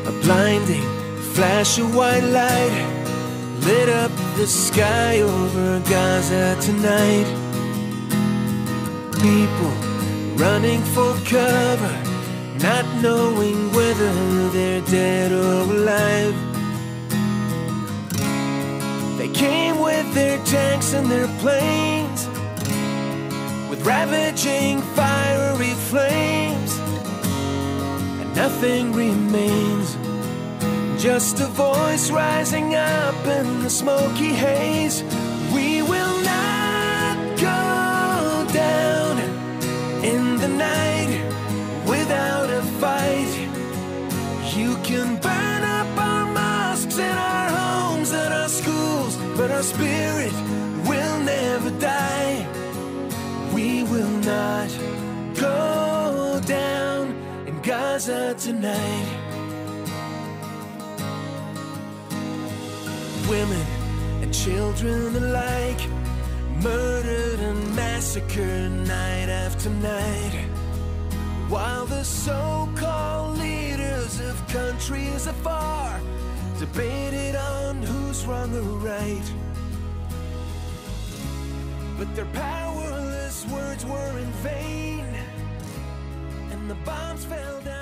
A blinding flash of white light lit up the sky over Gaza tonight. People running for cover, not knowing whether they're dead or alive. They came with their tanks and their planes, with ravaging fiery flames, and nothing remains, just a voice rising up in the smoky haze. We will not go down in the night without a fight. You can burn up our mosques and our homes and our schools, but our spirit will never die. We will not go down in Gaza tonight. Women and children alike, murdered and massacred night after night, while the so-called leaders of countries afar debated on who's wrong or right. But their powerless words were in vain, and the bombs fell down.